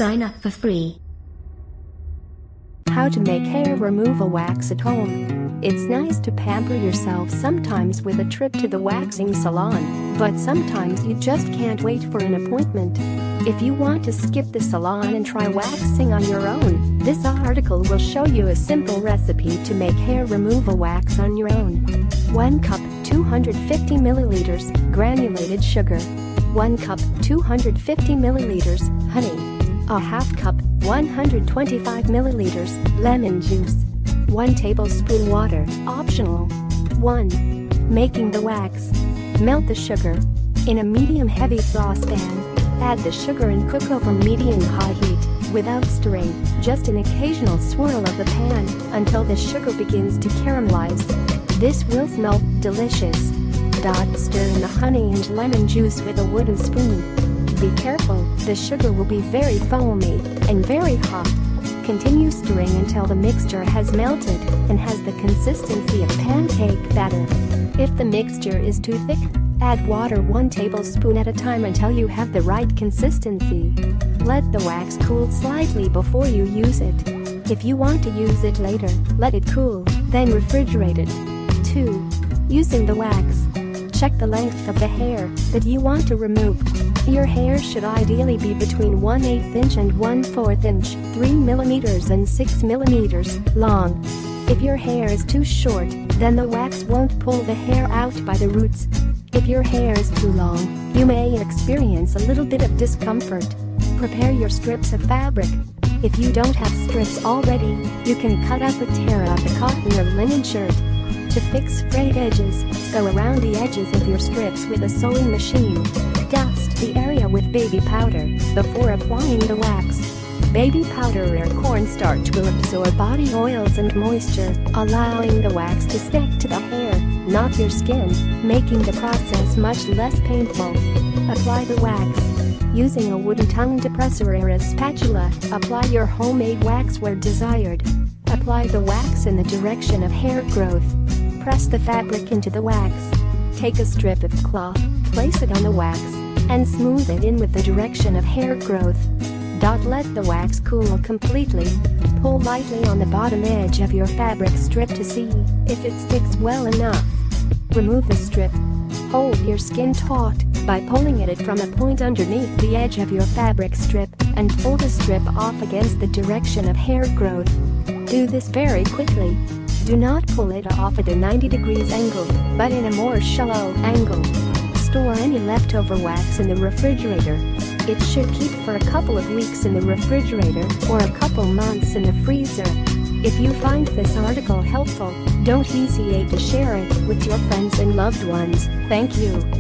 Sign up for free. How to make hair removal wax at home. It's nice to pamper yourself sometimes with a trip to the waxing salon, but sometimes you just can't wait for an appointment. If you want to skip the salon and try waxing on your own, this article will show you a simple recipe to make hair removal wax on your own. 1 cup 250 milliliters granulated sugar. 1 cup 250 milliliters honey. A half cup 125 milliliters lemon juice. 1 tablespoon water, optional. 1. Making the wax. Melt the sugar. In a medium-heavy saucepan, add the sugar and cook over medium-high heat, without stirring, just an occasional swirl of the pan, until the sugar begins to caramelize. This will smell delicious. Stir in the honey and lemon juice with a wooden spoon. Be careful, the sugar will be very foamy and very hot. Continue stirring until the mixture has melted and has the consistency of pancake batter. If the mixture is too thick, add water 1 tablespoon at a time until you have the right consistency. Let the wax cool slightly before you use it. If you want to use it later, let it cool, then refrigerate it. 2. Using the wax. Check the length of the hair that you want to remove. Your hair should ideally be between 1/8 inch and 1/4 inch, 3 millimeters and 6 millimeters long. If your hair is too short, then the wax won't pull the hair out by the roots. If your hair is too long, you may experience a little bit of discomfort. Prepare your strips of fabric. If you don't have strips already, you can cut up or tear out a cotton or linen shirt. To fix frayed edges, sew around the edges of your strips with a sewing machine. Dust the area with baby powder before applying the wax. Baby powder or cornstarch will absorb body oils and moisture, allowing the wax to stick to the hair, not your skin, making the process much less painful. Apply the wax. Using a wooden tongue depressor or a spatula, apply your homemade wax where desired. Apply the wax in the direction of hair growth. Press the fabric into the wax. Take a strip of cloth, place it on the wax, and smooth it in with the direction of hair growth. Let the wax cool completely. Pull lightly on the bottom edge of your fabric strip to see if it sticks well enough. Remove the strip. Hold your skin taut by pulling at it from a point underneath the edge of your fabric strip and pull the strip off against the direction of hair growth. Do this very quickly. Do not pull it off at a 90 degrees angle, but in a more shallow angle. Store any leftover wax in the refrigerator. It should keep for a couple of weeks in the refrigerator or a couple months in the freezer. If you find this article helpful, don't hesitate to share it with your friends and loved ones. Thank you.